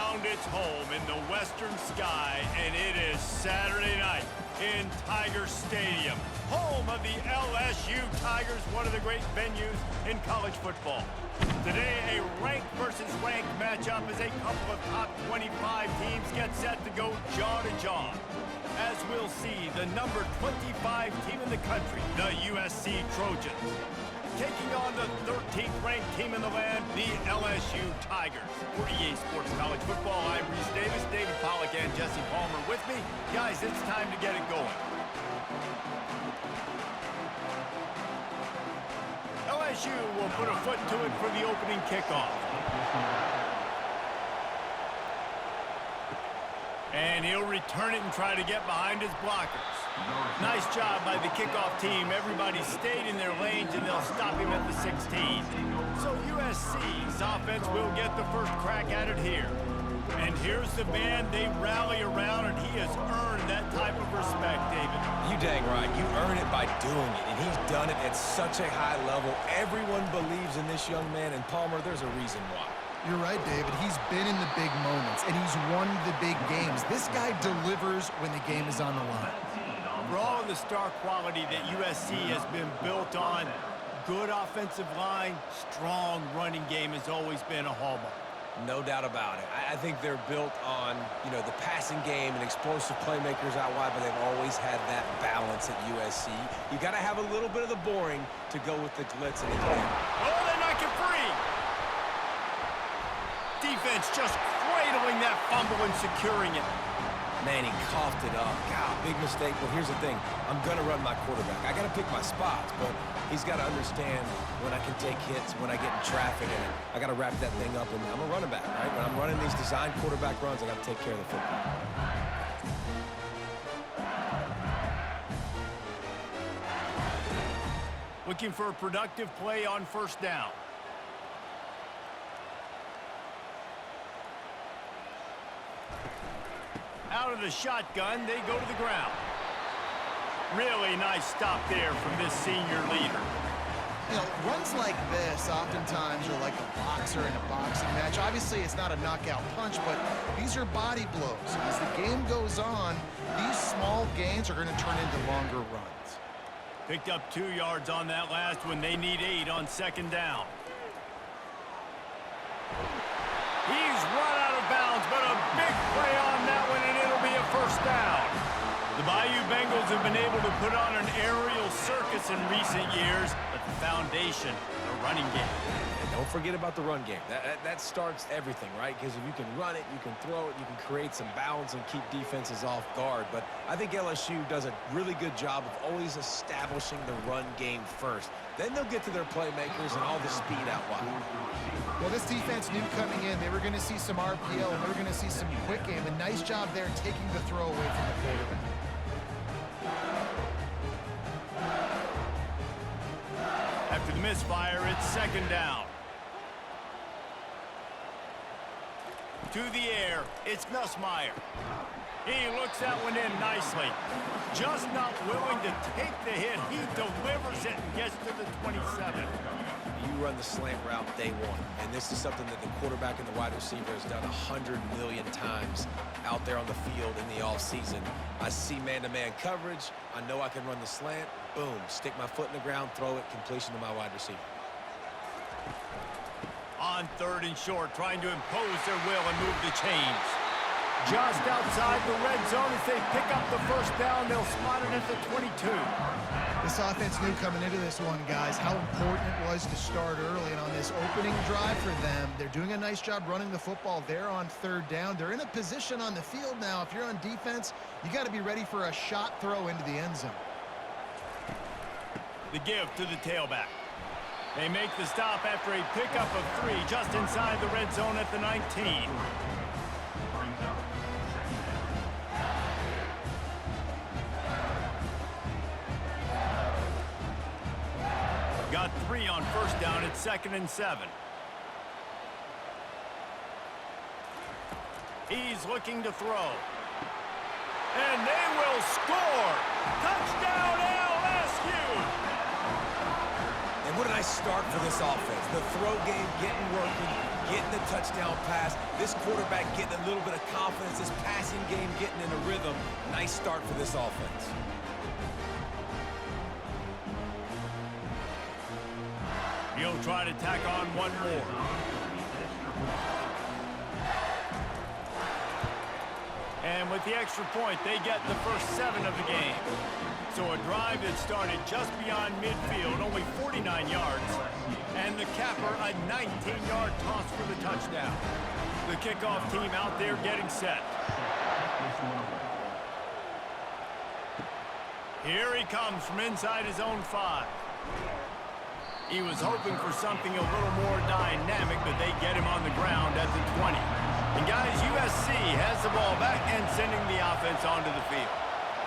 found its home in the western sky, and it is Saturday night in Tiger Stadium, home of the LSU Tigers, one of the great venues in college football. Today, a ranked versus ranked matchup as a couple of top 25 teams get set to go jaw to jaw. As we'll see, the number 25 team in the country, the USC Trojans, taking on the 13th ranked team in the land, the LSU Tigers. For EA Sports College Football, I'm Reese Davis, David Pollack, and Jesse Palmer with me. Guys, it's time to get it going. LSU will put a foot to it for the opening kickoff. And he'll return it and try to get behind his blockers. Nice job by the kickoff team. Everybody stayed in their lanes, and they'll stop him at the 16. So USC's offense will get the first crack at it here. And here's the man they rally around, and he has earned that type of respect, David. You dang right. You earn it by doing it, and he's done it at such a high level. Everyone believes in this young man, and Palmer, there's a reason why. You're right, David. He's been in the big moments, and he's won the big games. This guy delivers when the game is on the line. For all of the star quality that USC has been built on, good offensive line, strong running game has always been a hallmark. No doubt about it. I think they're built on, the passing game and explosive playmakers out wide, but they've always had that balance at USC. You got to have a little bit of the boring to go with the glitz and the game. Oh, they knock it free! Defense just cradling that fumble and securing it. Man, he coughed it up. God, big mistake. But here's the thing. I'm going to run my quarterback. I got to pick my spots, but he's got to understand when I can take hits, when I get in traffic, and I got to wrap that thing up. And I'm a running back, right? When I'm running these design quarterback runs, I got to take care of the football. Looking for a productive play on first down. Out of the shotgun, they go to the ground. Really nice stop there from this senior leader. Runs like this oftentimes are like a boxer in a boxing match. Obviously, it's not a knockout punch, but these are body blows. As the game goes on, these small gains are going to turn into longer runs. Picked up 2 yards on that last one. They need 8 on second down. He's run out of bounds, but a big play on that one, and it'll be a first down. The Bayou Bengals have been able to put on an aerial circus in recent years, but the foundation, the running game. And don't forget about the run game. That starts everything, right? Because if you can run it, you can throw it, you can create some balance and keep defenses off guard. But I think LSU does a really good job of always establishing the run game first. Then they'll get to their playmakers and all the speed out wide. Well, this defense knew coming in they were going to see some RPO and they were going to see some quick game. A nice job there taking the throw away from the quarterback. After the misfire, it's second down. To the air, it's Nussmeier. He looks that one in nicely. Just not willing to take the hit. He delivers it and gets to the 27. You run the slant route day one, and this is something that the quarterback and the wide receiver has done 100 million times out there on the field in the offseason. I see man-to-man coverage. I know I can run the slant. Boom, stick my foot in the ground, throw it, completion to my wide receiver. On third and short, trying to impose their will and move the chains. Just outside the red zone as they pick up the first down. They'll spot it at the 22. This offense knew coming into this one, guys, how important it was to start early. And on this opening drive for them, they're doing a nice job running the football. They're on third down. They're in a position on the field now. If you're on defense, you got to be ready for a shot throw into the end zone. The give to the tailback. They make the stop after a pickup of 3 just inside the red zone at the 19. Got 3 on first down at 2nd and 7. He's looking to throw. And they will score! Touchdown LSU! And what a nice start for this offense. The throw game getting working, getting the touchdown pass. This quarterback getting a little bit of confidence. This passing game getting in a rhythm. Nice start for this offense. He'll try to tack on one more. And with the extra point, they get the first 7 of the game. So a drive that started just beyond midfield, only 49 yards. And the capper, a 19-yard toss for the touchdown. The kickoff team out there getting set. Here he comes from inside his own 5. He was hoping for something a little more dynamic, but they get him on the ground at the 20. And guys, USC has the ball back and sending the offense onto the field.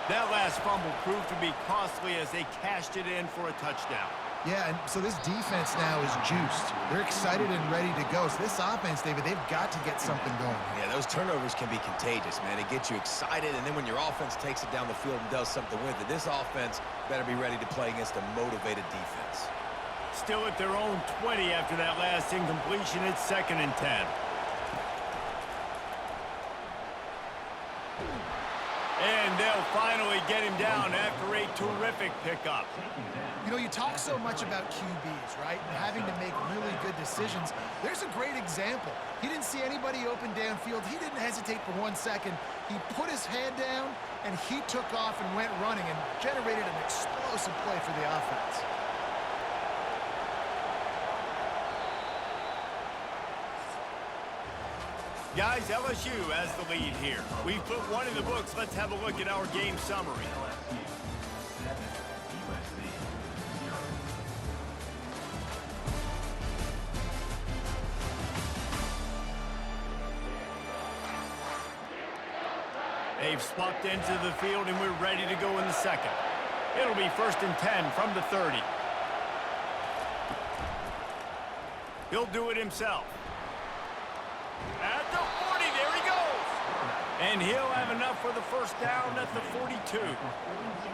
That last fumble proved to be costly as they cashed it in for a touchdown. Yeah, and so this defense now is juiced. They're excited and ready to go. So this offense, David, they've got to get something going. Yeah, those turnovers can be contagious, man. It gets you excited, and then when your offense takes it down the field and does something with it, this offense better be ready to play against a motivated defense. Still at their own 20 after that last incompletion. It's 2nd and 10. And they'll finally get him down after a terrific pickup. You know, you talk so much about QBs, right? And having to make really good decisions. There's a great example. He didn't see anybody open downfield. He didn't hesitate for 1 second. He put his head down, and he took off and went running and generated an explosive play for the offense. Guys, LSU has the lead here. We've put one in the books. Let's have a look at our game summary. They've swapped into the field, and we're ready to go in the second. It'll be 1st and 10 from the 30. He'll do it himself. At the 40, there he goes. And he'll have enough for the first down at the 42.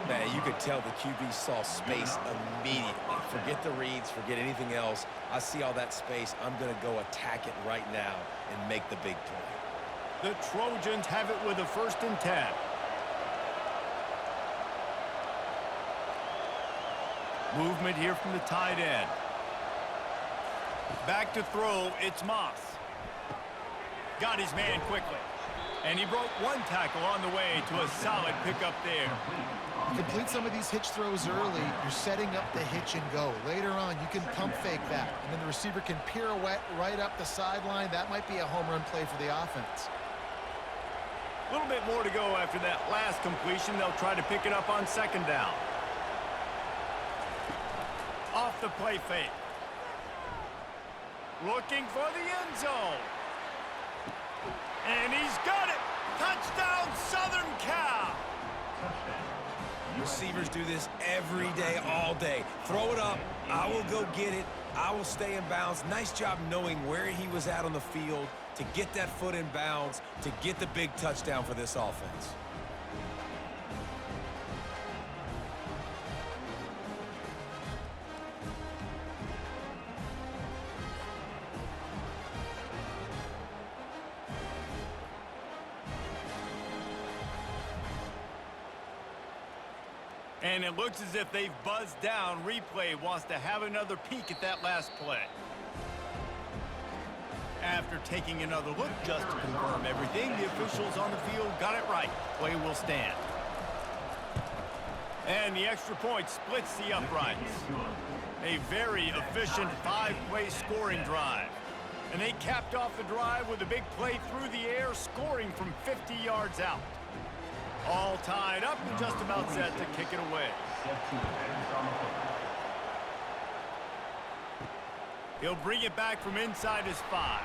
Man, you could tell the QB saw space immediately. Forget the reads, forget anything else. I see all that space. I'm going to go attack it right now and make the big play. The Trojans have it with a 1st and 10. Movement here from the tight end. Back to throw, it's Moss. Got his man quickly. And he broke 1 tackle on the way to a solid pickup there. You complete some of these hitch throws early, you're setting up the hitch and go. Later on, you can pump fake that. And then the receiver can pirouette right up the sideline. That might be a home run play for the offense. A little bit more to go after that last completion. They'll try to pick it up on 2nd down. Off the play fake. Looking for the end zone. And he's got it. Touchdown, Southern Cal. Receivers do this every day, all day. Throw it up. I will go get it. I will stay in bounds. Nice job knowing where he was at on the field to get that foot in bounds, to get the big touchdown for this offense. And it looks as if they've buzzed down. Replay wants to have another peek at that last play. After taking another look just to confirm everything, the officials on the field got it right. Play will stand. And the extra point splits the uprights. A very efficient 5-play scoring drive. And they capped off the drive with a big play through the air, scoring from 50 yards out. All tied up and just about set to kick it away. He'll bring it back from inside his 5.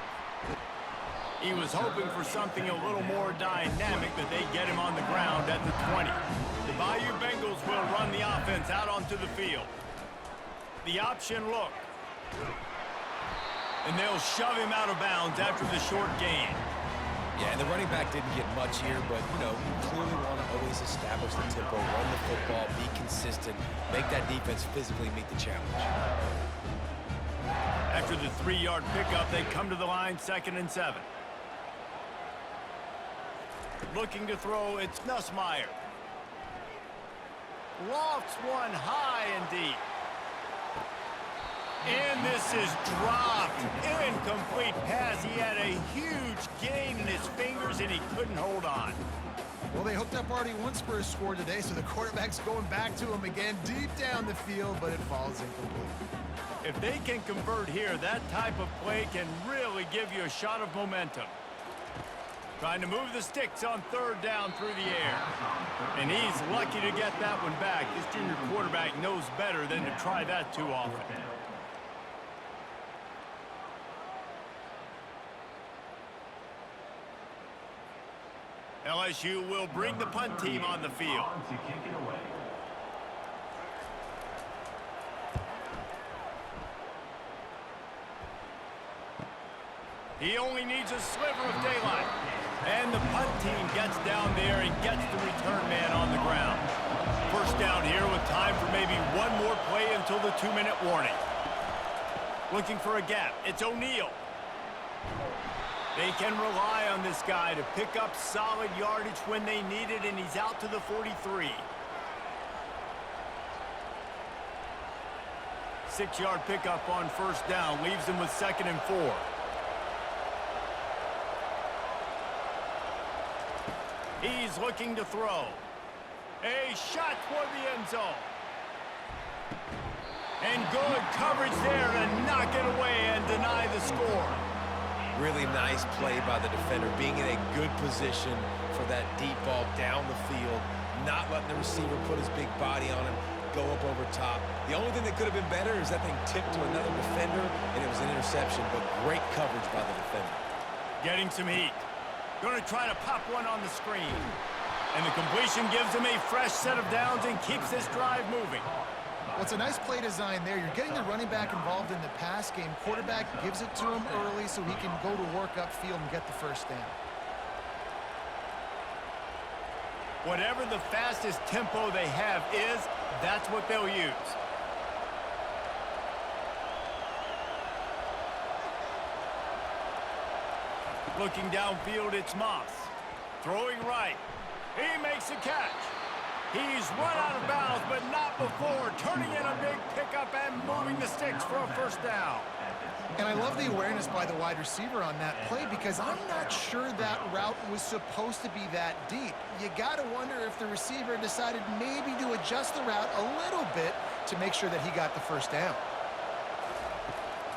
He was hoping for something a little more dynamic, but they get him on the ground at the 20. The Bayou Bengals will run the offense out onto the field. The option look. And they'll shove him out of bounds after the short gain. Yeah, And the running back didn't get much here, but, you clearly want to always establish the tempo, run the football, be consistent, make that defense physically meet the challenge. After the 3-yard pickup, they come to the line, 2nd and 7. Looking to throw, it's Nussmeier. Lofts one high and deep. And this is dropped. Incomplete pass. He had a huge gain in his fingers, and he couldn't hold on. Well, they hooked up already once for a score today, so the quarterback's going back to him again deep down the field, but it falls incomplete. If they can convert here, that type of play can really give you a shot of momentum. Trying to move the sticks on 3rd down through the air. And he's lucky to get that one back. This junior quarterback knows better than to try that too often. LSU will bring the punt team on the field. He only needs a sliver of daylight. And the punt team gets down there and gets the return man on the ground. First down here with time for maybe one more play until the 2-minute warning. Looking for a gap. It's O'Neal. They can rely on this guy to pick up solid yardage when they need it, and he's out to the 43. 6-yard pickup on 1st down leaves them with 2nd and 4. He's looking to throw. A shot toward the end zone. And good coverage there to knock it away and deny the score. Really nice play by the defender, being in a good position for that deep ball down the field, not letting the receiver put his big body on him, go up over top. The only thing that could have been better is that thing tipped to another defender, and it was an interception, but great coverage by the defender. Getting some heat. Going to try to pop one on the screen. And the completion gives him a fresh set of downs and keeps this drive moving. Well, it's a nice play design there. You're getting the running back involved in the pass game. Quarterback gives it to him early so he can go to work upfield and get the first down. Whatever the fastest tempo they have is, that's what they'll use. Looking downfield, it's Moss. Throwing right. He makes a catch. He's run out of bounds, but not before. Turning in a big pickup and moving the sticks for a first down. And I love the awareness by the wide receiver on that play because I'm not sure that route was supposed to be that deep. You got to wonder if the receiver decided maybe to adjust the route a little bit to make sure that he got the first down.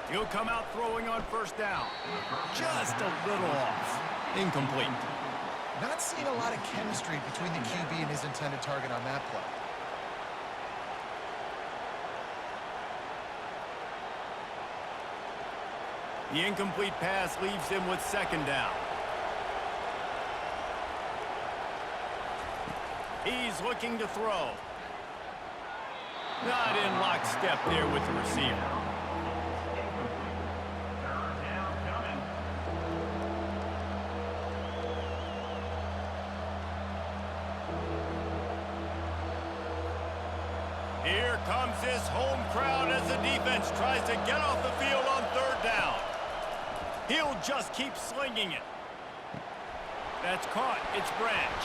He'll come out throwing on 1st down. Just a little off. Incomplete. Not seeing a lot of chemistry between the QB and his intended target on that play. The incomplete pass leaves him with 2nd down. He's looking to throw. Not in lockstep there with the receiver. Here comes this home crowd as the defense tries to get off the field on 3rd down. He'll just keep slinging it. That's caught. It's Branch.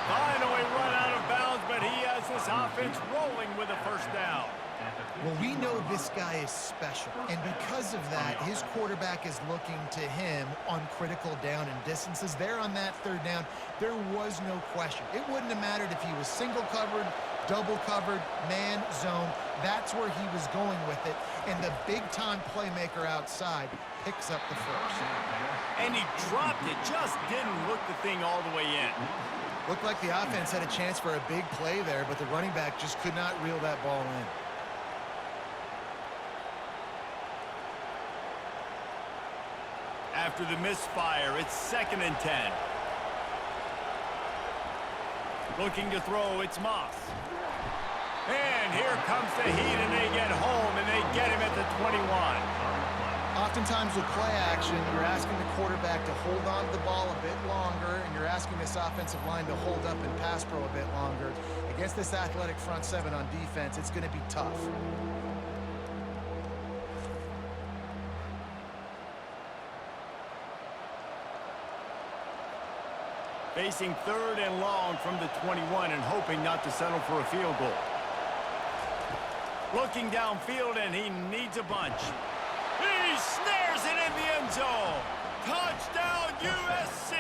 Finally run out of bounds, but he has this offense rolling with a first down. Well, we know this guy is special, and because of that, his quarterback is looking to him on critical down and distances. There on that 3rd down, there was no question. It wouldn't have mattered if he was single covered, double covered, man, zone. That's where he was going with it, and the big-time playmaker outside picks up the first. And he dropped it, just didn't look the thing all the way in. Looked like the offense had a chance for a big play there, but the running back just could not reel that ball in. After the misfire, it's 2nd and 10. Looking to throw, it's Moss. And here comes the heat, and they get home, and they get him at the 21. Oftentimes with play action, you're asking the quarterback to hold on to the ball a bit longer. this offensive line to hold up and pass pro a bit longer. Against this athletic front seven on defense, it's going to be tough. Facing 3rd and long from the 21 and hoping not to settle for a field goal. Looking downfield, and he needs a bunch. He snares it in the end zone. Touchdown, USC.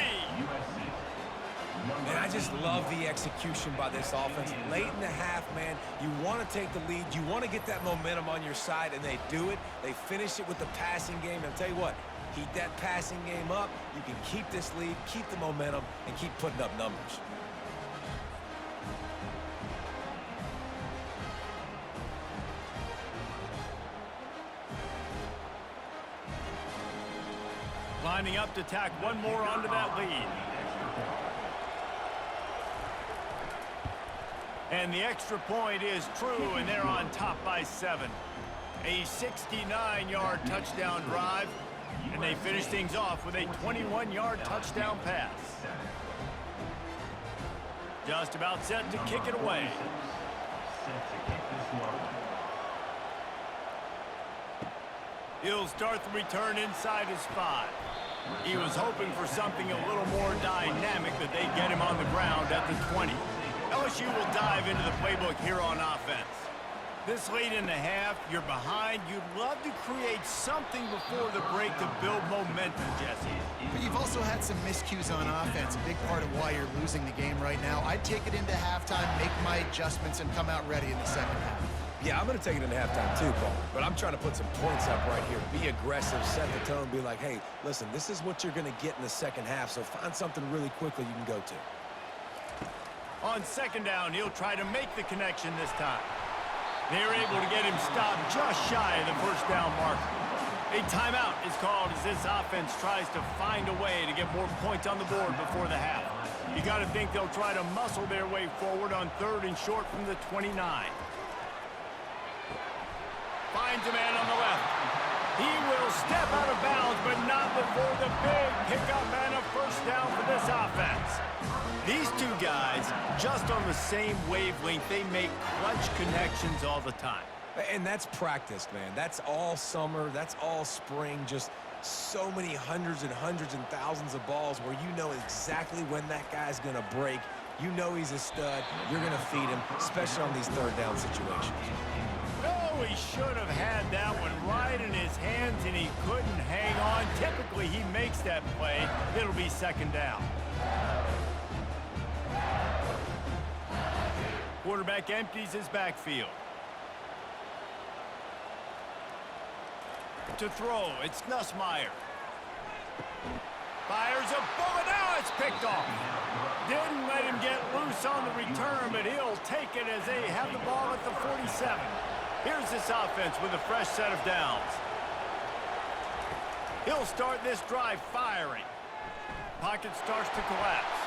Man, I just love the execution by this offense. Late in the half, man, you want to take the lead. You want to get that momentum on your side, and they do it. They finish it with the passing game. And I'll tell you what, keep that passing game up. You can keep this lead, keep the momentum, and keep putting up numbers. Lining up to tack one more onto that lead. And the extra point is true, and they're on top by 7. A 69-yard touchdown drive, and they finish things off with a 21-yard touchdown pass. Just about set to kick it away. He'll start the return inside his 5. He was hoping for something a little more dynamic, but they get him on the ground at the 20. LSU will dive into the playbook here on offense. This late in the half, you're behind. You'd love to create something before the break to build momentum, Jesse. But you've also had some miscues on offense, a big part of why you're losing the game right now. I'd take it into halftime, make my adjustments, and come out ready in the second half. Yeah, I'm going to take it into halftime too, Paul. But I'm trying to put some points up right here. Be aggressive, set the tone, be like, hey, listen, this is what you're going to get in the second half, so find something really quickly you can go to. On second down, he'll try to make the connection this time. They're able to get him stopped just shy of the first down mark. A timeout is called as this offense tries to find a way to get more points on the board before the half. You got to think they'll try to muscle their way forward on 3rd and short from the 29. Finds a man on the left. He will step out of bounds, but not before the big pickup and a first down for this offense. These two guys, just on the same wavelength, they make clutch connections all the time. And that's practice, man. That's all summer. That's all spring. Just so many hundreds and thousands of balls where you know exactly when that guy's going to break. You know he's a stud. You're going to feed him, especially on these 3rd down situations. Oh, he should have had that one right in his hands, and he couldn't hang on. Typically, he makes that play. It'll be second down. Quarterback empties his backfield. To throw, it's Nussmeier. Fires a bullet. Now it's picked off. Didn't let him get loose on the return, but he'll take it as they have the ball at the 47. Here's this offense with a fresh set of downs. He'll start this drive firing. Pocket starts to collapse.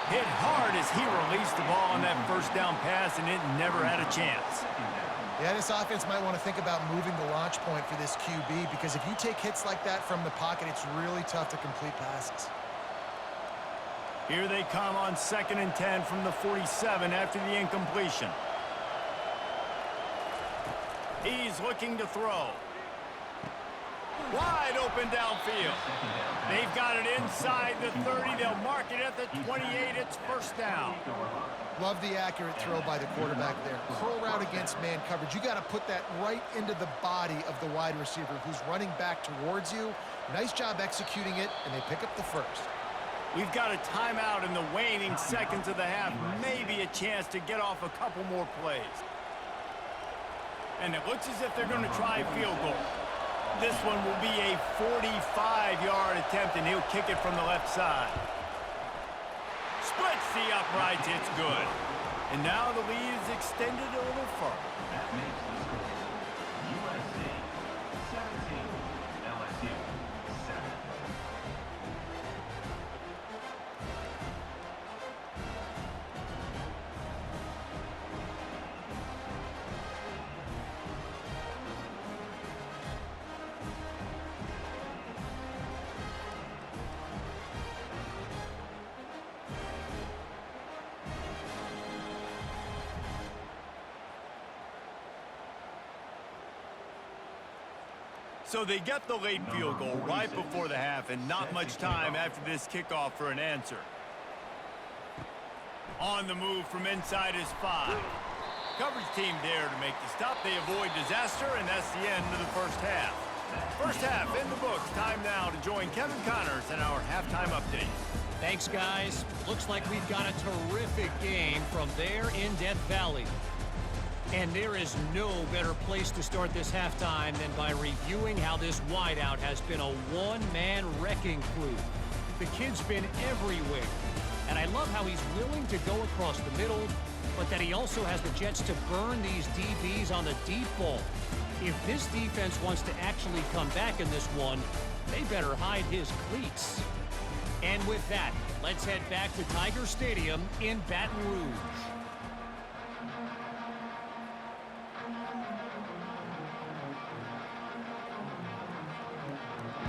Hit hard as he released the ball on that first down pass, and it never had a chance. Yeah, this offense might want to think about moving the launch point for this QB, because if you take hits like that from the pocket, it's really tough to complete passes. Here they come on 2nd and 10 from the 47 after the incompletion. He's looking to throw. Wide open downfield. They've got it inside the 30. They'll mark it at the 28. It's first down. Love the accurate throw by the quarterback there. Curl route against man coverage. You got to put that right into the body of the wide receiver who's running back towards you. Nice job executing it, and they pick up the first. We've got a timeout in the waning seconds of the half. Maybe a chance to get off a couple more plays. And it looks as if they're going to try a field goal. This one will be a 45-yard attempt, and he'll kick it from the left side. Splits the uprights. It's good. And now the lead is extended a little further. That makes the score USC 17, LSU 7. So they get the late field goal right before the half and not much time after this kickoff for an answer. On the move from inside is 5. Coverage team there to make the stop. They avoid disaster, and that's the end of the first half. First half in the books. Time now to join Kevin Connors in our halftime update. Thanks, guys. Looks like we've got a terrific game from there in Death Valley. And there is no better place to start this halftime than by reviewing how this wideout has been a one-man wrecking crew. The kid's been everywhere. And I love how he's willing to go across the middle, but that he also has the jets to burn these DBs on the deep ball. If this defense wants to actually come back in this one, they better hide his cleats. And with that, let's head back to Tiger Stadium in Baton Rouge.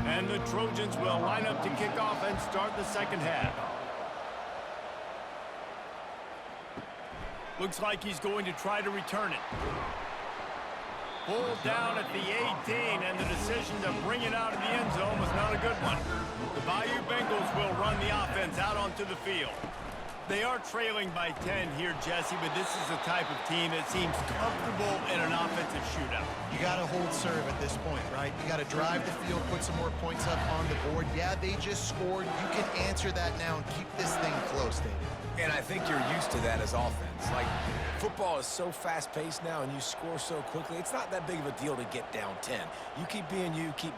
And the Trojans will line up to kick off and start the second half. Looks like he's going to try to return it. Pulled down at the 18, and the decision to bring it out of the end zone was not a good one. The Bayou Bengals will run the offense out onto the field. They are trailing by 10 here, Jesse, but this is the type of team that seems comfortable in an offensive shootout. You got to hold serve at this point, right? You got to drive the field, put some more points up on the board. Yeah, they just scored. You can answer that now and keep this thing close, David. And I think you're used to that as offense. Like, football is so fast-paced now and you score so quickly, it's not that big of a deal to get down 10. You keep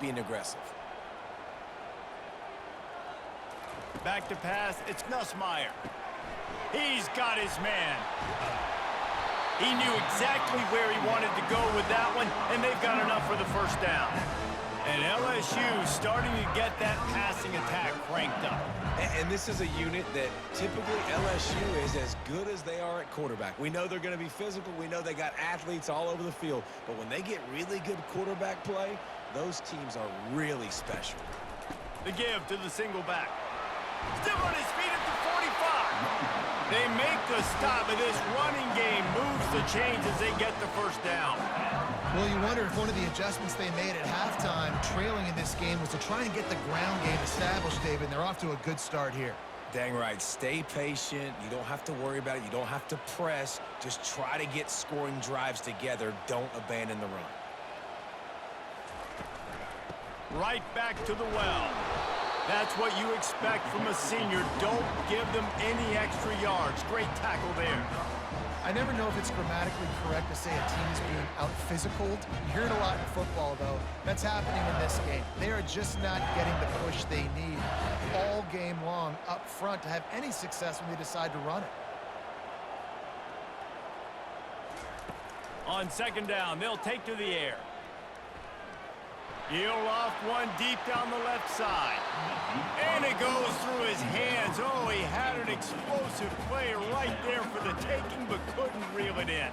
being aggressive. Back to pass, it's Nussmeier. He's got his man. He knew exactly where he wanted to go with that one, and they've got enough for the first down. And LSU starting to get that passing attack cranked up. And this is a unit that typically LSU is as good as they are at quarterback. We know they're going to be physical. We know they got athletes all over the field. But when they get really good quarterback play, those teams are really special. The give to the single back. Still on his feet at the 45. They make the stop, and this running game moves the chains as they get the first down. Well, you wonder if one of the adjustments they made at halftime, trailing in this game, was to try and get the ground game established, David, and they're off to a good start here. Dang right. Stay patient. You don't have to worry about it. You don't have to press. Just try to get scoring drives together. Don't abandon the run. Right back to the well. That's what you expect from a senior. Don't give them any extra yards. Great tackle there. I never know if it's grammatically correct to say a team is being out-physicaled. You hear it a lot in football, though. That's happening in this game. They are just not getting the push they need all game long up front to have any success when they decide to run it. On second down, they'll take to the air. He'll off one deep down the left side. And it goes through his hands. Oh, he had an explosive play right there for the taking, but couldn't reel it in.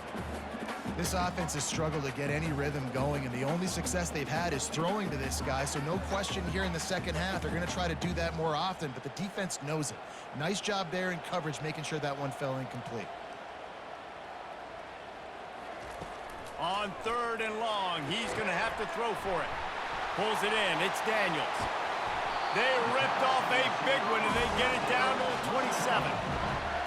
This offense has struggled to get any rhythm going, and the only success they've had is throwing to this guy, so no question here in the second half. They're going to try to do that more often, but the defense knows it. Nice job there in coverage, making sure that one fell incomplete. On third and long, he's going to have to throw for it. Pulls it in. It's Daniels. They ripped off a big one, and they get it down to the 27.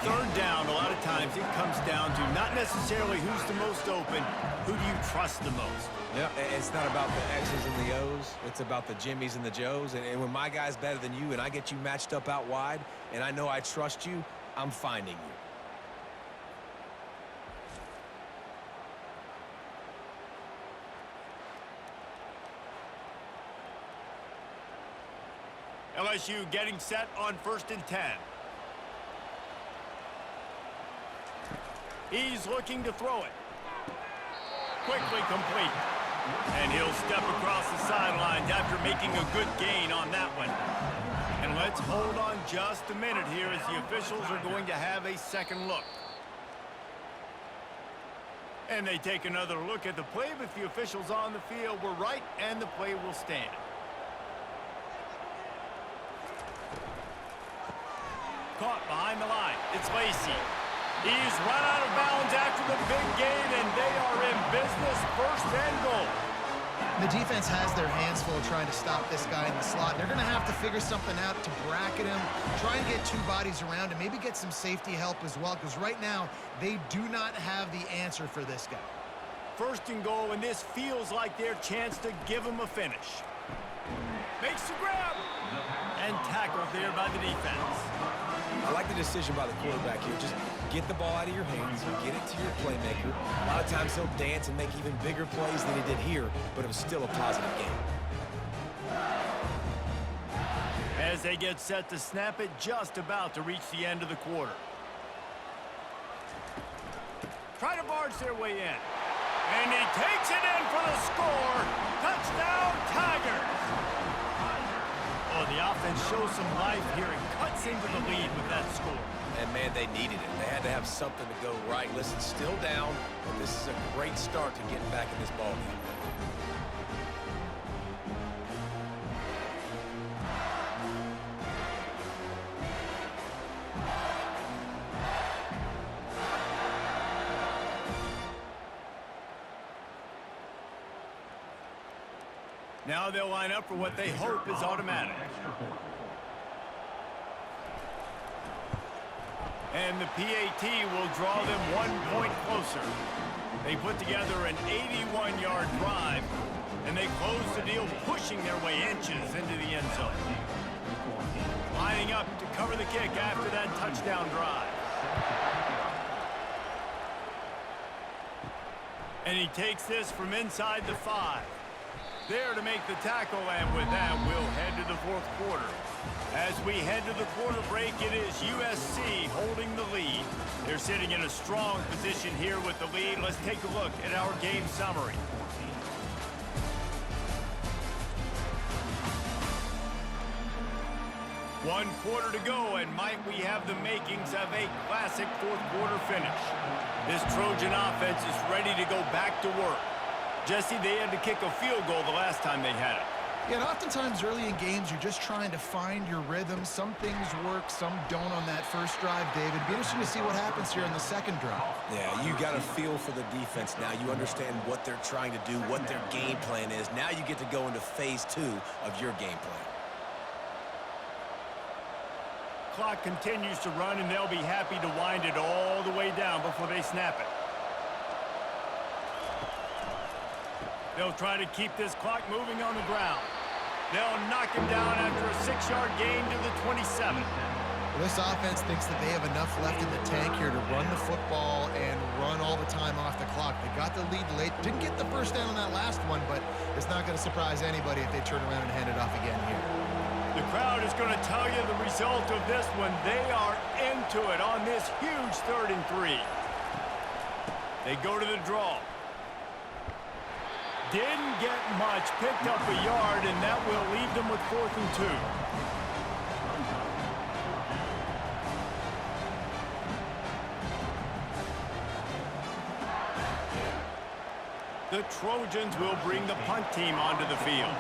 Third down, a lot of times it comes down to not necessarily who's the most open, who do you trust the most? Yeah, it's not about the X's and the O's. It's about the Jimmies and the Joes. And when my guy's better than you and I get you matched up out wide and I know I trust you, I'm finding you. LSU getting set on 1st and 10. He's looking to throw it. Quickly complete. And he'll step across the sidelines after making a good gain on that one. And let's hold on just a minute here as the officials are going to have a second look. And they take another look at the play, but the officials on the field were right, and the play will stand. Caught behind the line. It's Lacey. He's run out of bounds after the big gain, and they are in business. 1st and goal. The defense has their hands full trying to stop this guy in the slot. They're going to have to figure something out to bracket him, try and get two bodies around him, maybe get some safety help as well, because right now they do not have the answer for this guy. First and goal, and this feels like their chance to give him a finish. Makes the grab and tackled there by the defense. I like the decision by the quarterback here. Just get the ball out of your hands, get it to your playmaker. A lot of times he'll dance and make even bigger plays than he did here, but it was still a positive game. As they get set to snap it, just about to reach the end of the quarter. Try to barge their way in. And he takes it in for the score. Touchdown, Tigers. Oh, the offense shows some life here and cuts into the lead with that score. And, man, they needed it. They had to have something to go right. Listen, still down, but this is a great start to getting back in this ballgame. Now they'll line up for what they hope is automatic. And the PAT will draw them 1 point closer. They put together an 81-yard drive, and they close the deal, pushing their way inches into the end zone. Lining up to cover the kick after that touchdown drive. And he takes this from inside the 5. There to make the tackle, and with that, we'll head to the fourth quarter. As we head to the quarter break, it is USC holding the lead. They're sitting in a strong position here with the lead. Let's take a look at our game summary. One quarter to go, and might we have the makings of a classic fourth quarter finish. This Trojan offense is ready to go back to work. Jesse, they had to kick a field goal the last time they had it. Yeah, and oftentimes early in games, you're just trying to find your rhythm. Some things work, some don't on that first drive, David. It'd be interesting to see what happens here in the second drive. Yeah, you got a feel for the defense now. You understand what they're trying to do, what their game plan is. Now you get to go into phase 2 of your game plan. Clock continues to run, and they'll be happy to wind it all the way down before they snap it. They'll try to keep this clock moving on the ground. They'll knock him down after a 6-yard gain to the 27. Well, this offense thinks that they have enough left in the tank here to run the football and run all the time off the clock. They got the lead late. Didn't get the first down on that last one, but it's not going to surprise anybody if they turn around and hand it off again here. The crowd is going to tell you the result of this one. They are into it on this huge 3rd and 3. They go to the draw. Didn't get much, picked up a yard, and that will leave them with 4th and 2. The Trojans will bring the punt team onto the field.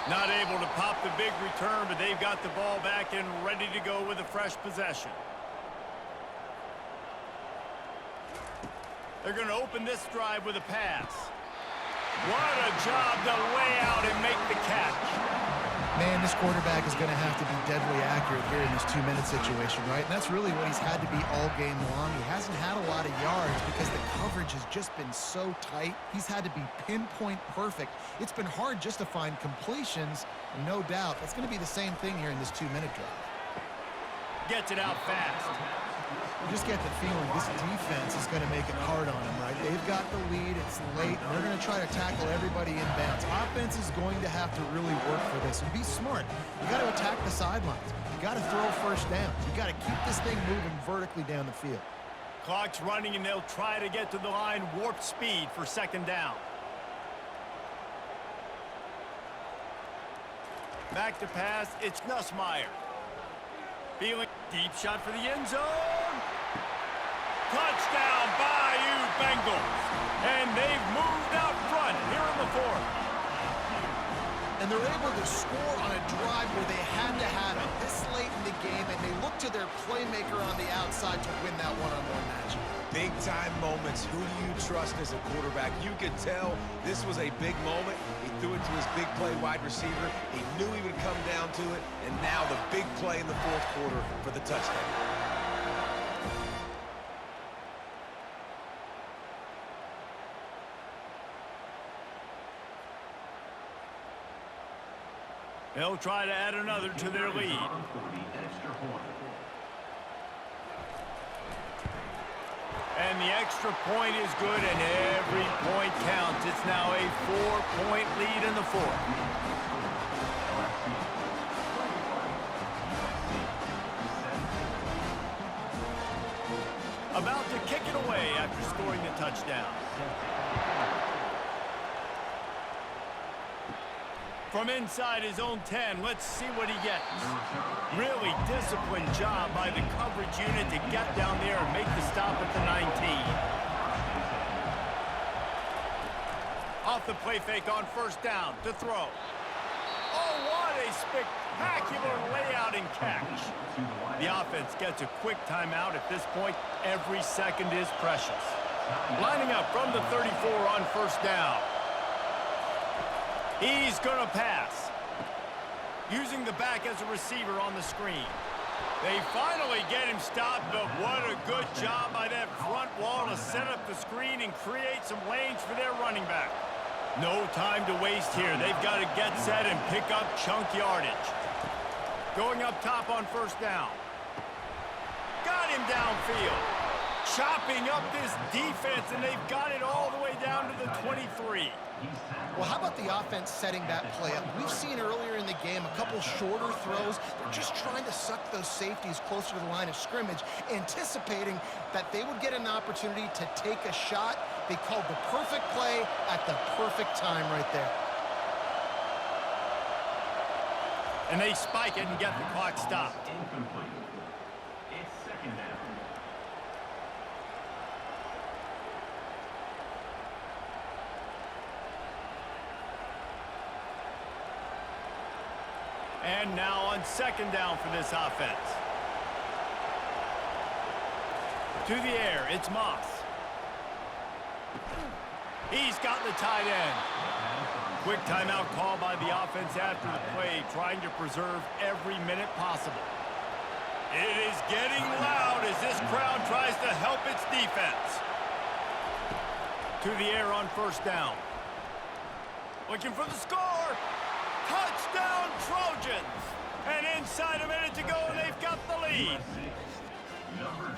Not able to pop the big return, but they've got the ball back and ready to go with a fresh possession. They're going to open this drive with a pass. What a job to lay out and make the catch. Man, this quarterback is going to have to be deadly accurate here in this 2-minute situation, right? And that's really what he's had to be all game long. He hasn't had a lot of yards because the coverage has just been so tight. He's had to be pinpoint perfect. It's been hard just to find completions, no doubt. That's going to be the same thing here in this 2-minute drive. Gets it out fast. You just get the feeling this defense is going to make it hard on them, right? They've got the lead. It's late. They're going to try to tackle everybody in bounds. Offense is going to have to really work for this and be smart. You got to attack the sidelines. You got to throw first downs. You got to keep this thing moving vertically down the field. Clock's running, and they'll try to get to the line warp speed for 2nd down. Back to pass. It's Nussmeier. Feeling deep shot for the end zone. Touchdown, Bayou Bengals. And they've moved out front here in the 4th. And they're able to score on a drive where they had to have it this late in the game, and they look to their playmaker on the outside to win that one-on-one match. Big-time moments. Who do you trust as a quarterback? You could tell this was a big moment. He threw it to his big play wide receiver. He knew he would come down to it, and now the big play in the fourth quarter for the touchdown. They'll try to add another to their lead. And the extra point is good, and every point counts. It's now a 4-point lead in the fourth. About to kick it away after scoring the touchdown. From inside his own 10, let's see what he gets. Really disciplined job by the coverage unit to get down there and make the stop at the 19. Off the play fake on first down to throw. Oh, what a spectacular layout and catch. The offense gets a quick timeout. At this point, every second is precious. Lining up from the 34 on first down. He's going to pass. Using the back as a receiver on the screen. They finally get him stopped, but what a good job by that front wall to set up the screen and create some lanes for their running back. No time to waste here. They've got to get set and pick up chunk yardage. Going up top on first down. Got him downfield. Chopping up this defense, and they've got it all the way down to the 23. Well, how about the offense setting that play up? We've seen earlier in the game a couple shorter throws. They're just trying to suck those safeties closer to the line of scrimmage, anticipating that they would get an opportunity to take a shot. They called the perfect play at the perfect time right there. And they spike it and get the clock stopped. Incomplete. It's second down. And now on second down for this offense. To the air, it's Moss. He's got the tight end. Quick timeout call by the offense after the play, trying to preserve every minute possible. It is getting loud as this crowd tries to help its defense. To the air on first down. Looking for the score. Touchdown Trojans! And inside a minute to go, and they've got the lead.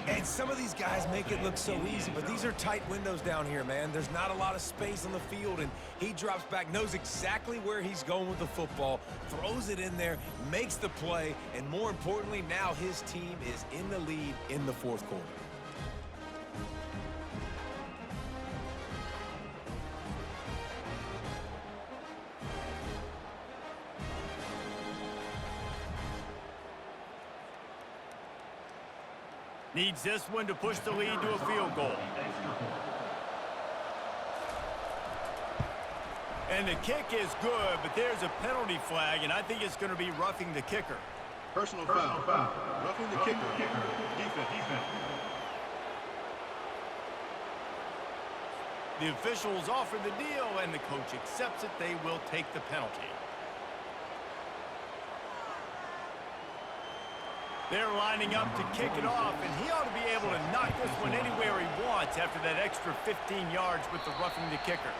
And some of these guys make it look so easy, but these are tight windows down here, man. There's not a lot of space on the field, and he drops back, knows exactly where he's going with the football, throws it in there, makes the play, and more importantly, now his team is in the lead in the fourth quarter. Needs this one to push the lead to a field goal. And the kick is good, but there's a penalty flag, and I think it's going to be roughing the kicker. Personal foul. Roughing the kicker. Defense. The officials offer the deal, and the coach accepts it. They will take the penalty. They're lining up to kick it off, and he ought to be able to knock this one anywhere he wants after that extra 15 yards with the roughing the kicker.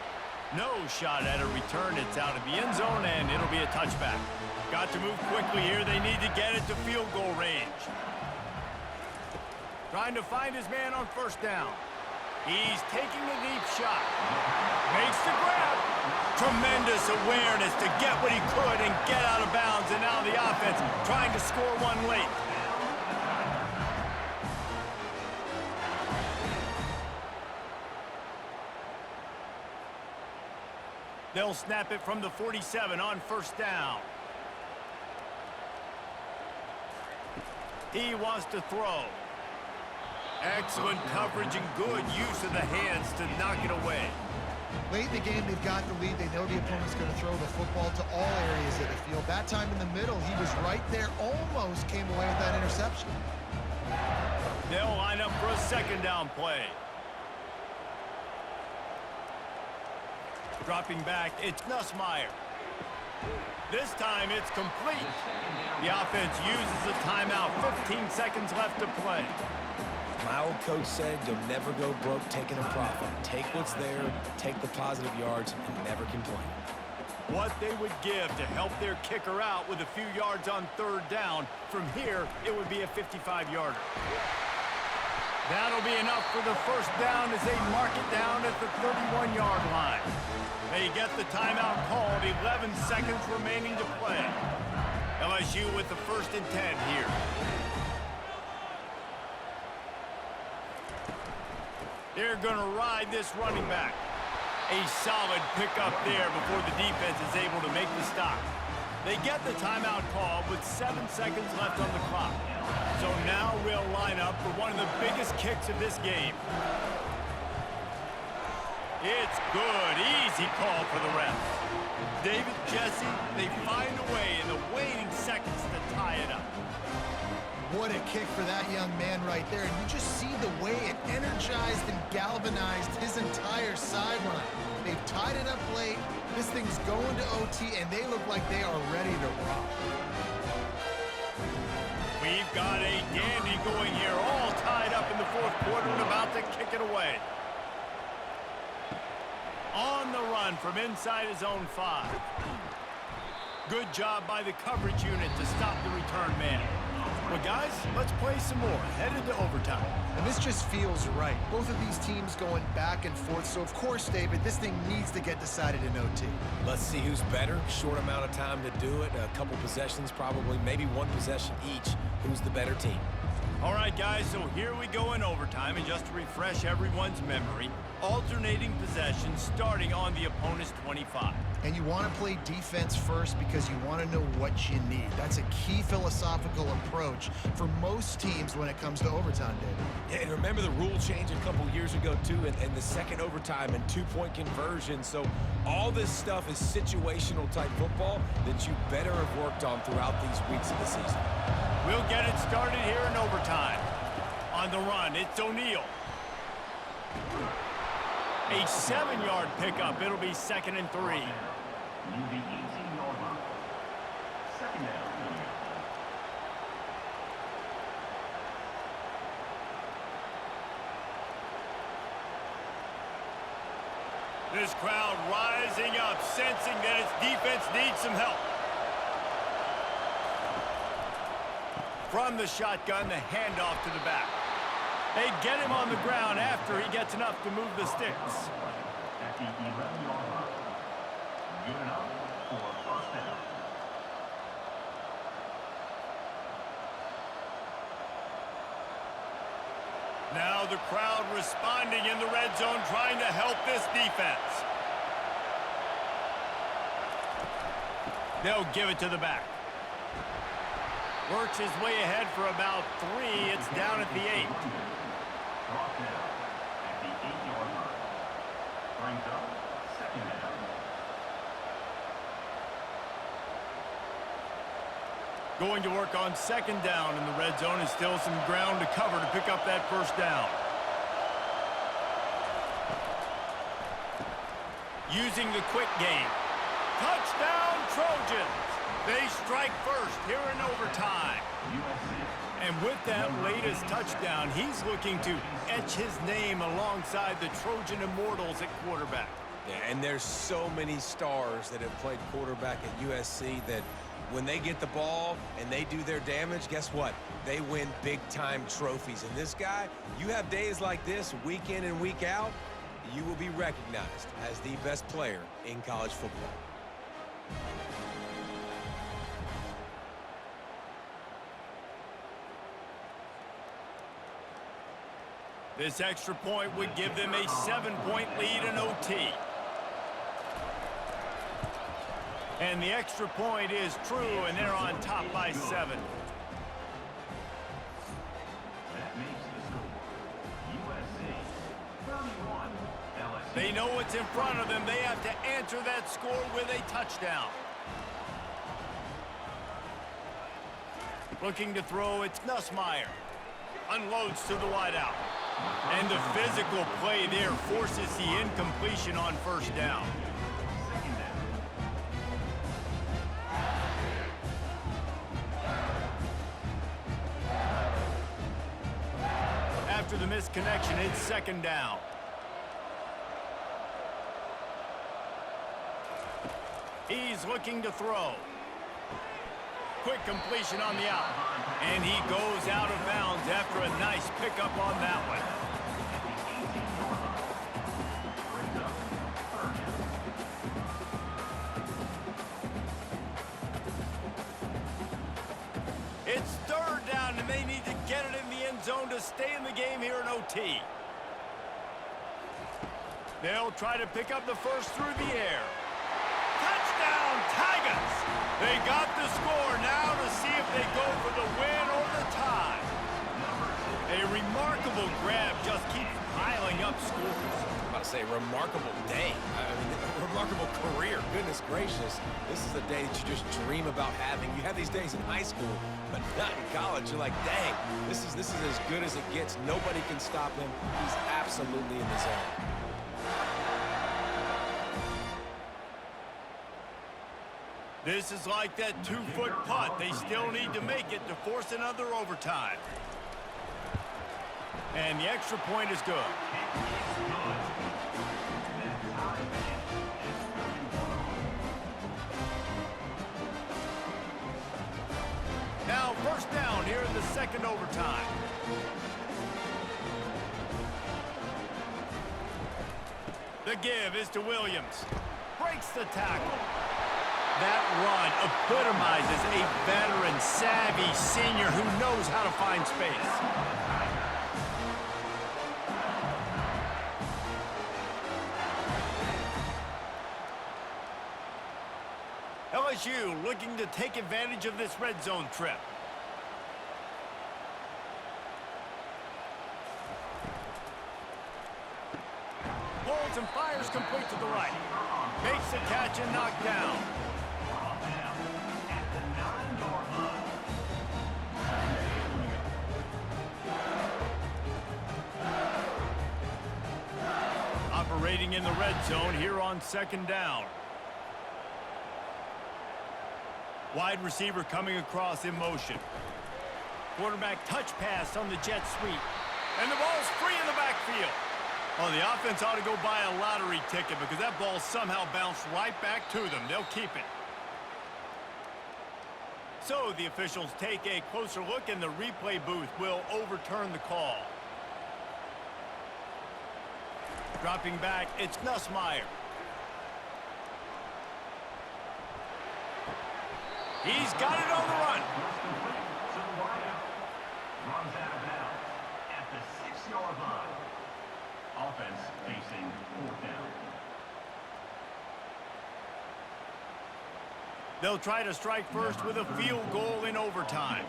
No shot at a return. It's out of the end zone, and it'll be a touchback. Got to move quickly here. They need to get it to field goal range. Trying to find his man on first down. He's taking a deep shot. Makes the grab. Tremendous awareness to get what he could and get out of bounds, and now the offense trying to score one late. They'll snap it from the 47 on first down. He wants to throw. Excellent coverage and good use of the hands to knock it away. Late in the game, they've got the lead. They know the opponent's going to throw the football to all areas of the field. That time in the middle, he was right there, almost came away with that interception. They'll line up for a second down play. Dropping back, it's Nussmeier. This time it's complete. The offense uses a timeout. 15 seconds left to play. My old coach said you'll never go broke taking a profit. Take what's there, take the positive yards, and never complain. What they would give to help their kicker out with a few yards on third down. From here, it would be a 55-yarder. That'll be enough for the first down as they mark it down at the 31-yard line. They get the timeout called, 11 seconds remaining to play. LSU with the 1st and 10 here. They're going to ride this running back. A solid pickup there before the defense is able to make the stop. They get the timeout call with 7 seconds left on the clock. So now we'll line up for one of the biggest kicks of this game. It's good. Easy call for the refs. David, Jesse, they find a way in the waning seconds to tie it up. What a kick for that young man right there. And you just see the way it energized and galvanized his entire sideline. They've tied it up late. This thing's going to OT, and they look like they are ready to rock. We've got a dandy going here, all tied up in the 4th quarter and about to kick it away. On the run from inside his own 5. Good job by the coverage unit to stop the return man. Well, guys, let's play some more. Headed to overtime. And this just feels right. Both of these teams going back and forth. So, of course, David, this thing needs to get decided in OT. Let's see who's better. Short amount of time to do it. A couple possessions, probably, maybe one possession each. Who's the better team? All right, guys, so here we go in overtime. And just to refresh everyone's memory, alternating possessions starting on the opponent's 25. And you want to play defense first because you want to know what you need. That's a key philosophical approach for most teams when it comes to overtime, David. Yeah, and remember the rule change a couple years ago, too, and the second overtime and 2-point conversion. So all this stuff is situational type football that you better have worked on throughout these weeks of the season. We'll get it started here in overtime. On the run, it's O'Neal. A 7-yard pickup. It'll be 2nd and 3. Leave the 18-yard line. 2nd down. This crowd rising up, sensing that its defense needs some help. From the shotgun, the handoff to the back. They get him on the ground after he gets enough to move the sticks. At the 11-yard line. Good enough for a 1st down. Now the crowd responding in the red zone, trying to help this defense. They'll give it to the back. Works his way ahead for about 3. It's down at the 8. Brought down at the 8-yard line. Brings up 2nd down. Going to work on 2nd down in the red zone, and still some ground to cover to pick up that 1st down. Using the quick game. Touchdown, Trojans! They strike first here in overtime. USC. And with that latest touchdown, he's looking to etch his name alongside the Trojan Immortals at quarterback. Yeah, and there's so many stars that have played quarterback at USC that when they get the ball and they do their damage, guess what? They win big-time trophies. And this guy, you have days like this, week in and week out, you will be recognized as the best player in college football. This extra point would give them a 7-point lead in OT. And the extra point is true, and they're on top by 7. That makes the score USC 31, LSU They know what's in front of them. They have to answer that score with a touchdown. Looking to throw, it's Nussmeier. Unloads to the wideout. And the physical play there forces the incompletion on first down. After the missed connection, it's second down. He's looking to throw. Quick completion on the out. And he goes out of bounds after a nice pickup on that one. It's third down, and they need to get it in the end zone to stay in the game here in OT. They'll try to pick up the first through the air. Touchdown, Tigers! They got the score now to see if they go for the win or the tie. A remarkable grab just keeps piling up scores. I'm about to say, remarkable day. I mean, a remarkable career. Goodness gracious. This is the day that you just dream about having. You have these days in high school, but not in college. You're like, dang, this is as good as it gets. Nobody can stop him. He's absolutely in the zone. This is like that 2-foot putt. They still need to make it to force another overtime. And the extra point is good. Now first down here in the second overtime. The give is to Williams. Breaks the tackle. That run epitomizes a veteran, savvy senior who knows how to find space. LSU looking to take advantage of this red zone trip. Pulls and fires complete to the right. Makes the catch and knocked down. Operating in the red zone here on second down. Wide receiver coming across in motion. Quarterback touch pass on the jet sweep. And the ball's free in the backfield. Oh, the offense ought to go buy a lottery ticket because that ball somehow bounced right back to them. They'll keep it. So the officials take a closer look and the replay booth will overturn the call. Dropping back, it's Nussmeier. He's got it on the run. Runs out of bounds at the 6-yard line. Offense facing fourth down. They'll try to strike first with a field goal in overtime.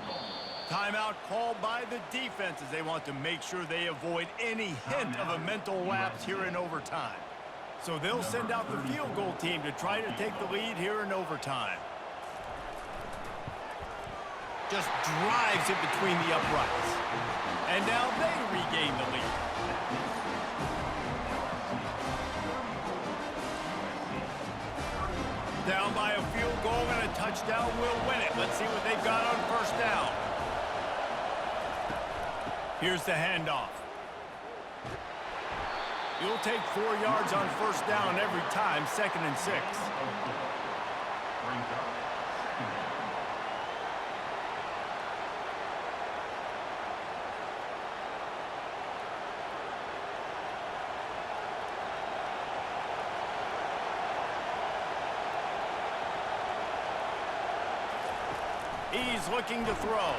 Timeout called by the defense as they want to make sure they avoid any hint of a mental lapse here in overtime. So they'll send out the field goal team to try to take the lead here in overtime. Just drives it between the uprights. And now they regain the lead. Down by a field goal and a touchdown will win it. Let's see what they've got on first down. Here's the handoff. You'll take 4 yards on first down every time, 2nd and 6. Brings up second down. He's looking to throw.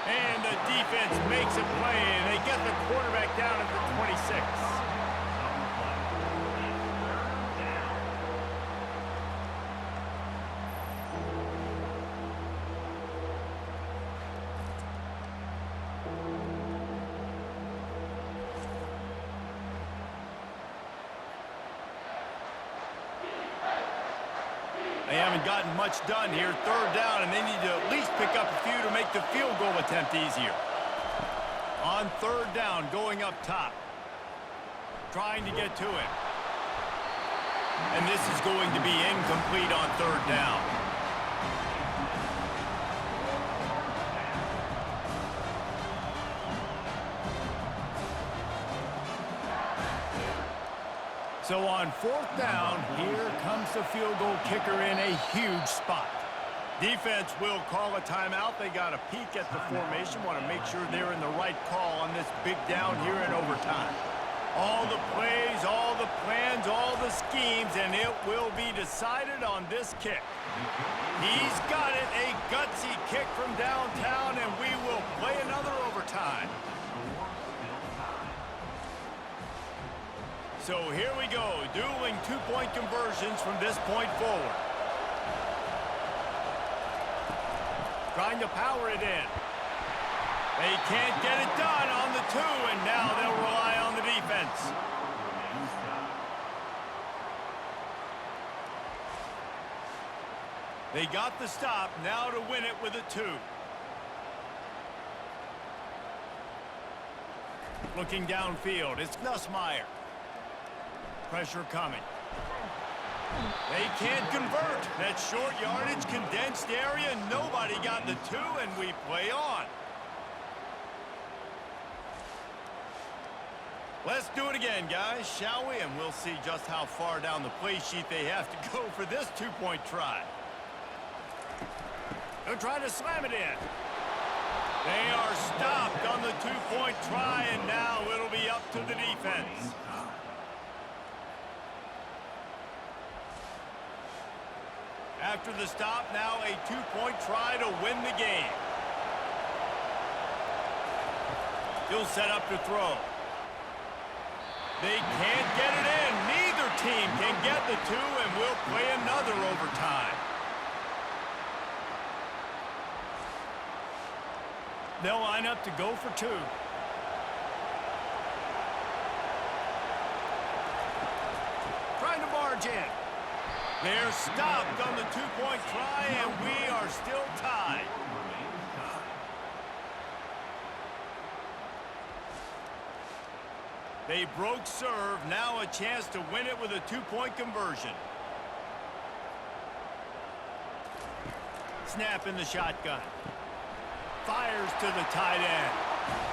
And the defense makes a play, and they get the quarterback down at the 26. They haven't gotten much done here. Third down, and they need to at least pick up a few to make the field goal attempt easier. On third down, going up top. Trying to get to it. And this is going to be incomplete on third down. So on fourth down, here comes the field goal kicker in a huge spot. Defense will call a timeout. They got a peek at the formation, want to make sure they're in the right call on this big down here in overtime. All the plays, all the plans, all the schemes, and it will be decided on this kick. He's got it, a gutsy kick from downtown, and we will play another overtime. So here we go, dueling two-point conversions from this point forward. Trying to power it in. They can't get it done on the two, and now they'll rely on the defense. They got the stop, now to win it with a two. Looking downfield, it's Nussmeier. Pressure coming. They can't convert. That short yardage, condensed area, nobody got the two, and we play on. Let's do it again, guys, shall we? And we'll see just how far down the play sheet they have to go for this two-point try. They'll try to slam it in. They are stopped on the two-point try, and now it'll be up to the defense. After the stop, now a two-point try to win the game. He'll set up to throw. They can't get it in. Neither team can get the two, and we'll play another overtime. They'll line up to go for two. Trying to barge in. They're stopped on the two-point try, and we are still tied. They broke serve, now a chance to win it with a two-point conversion. Snap in the shotgun. Fires to the tight end.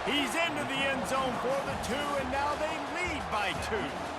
He's into the end zone for the two, and now they lead by two.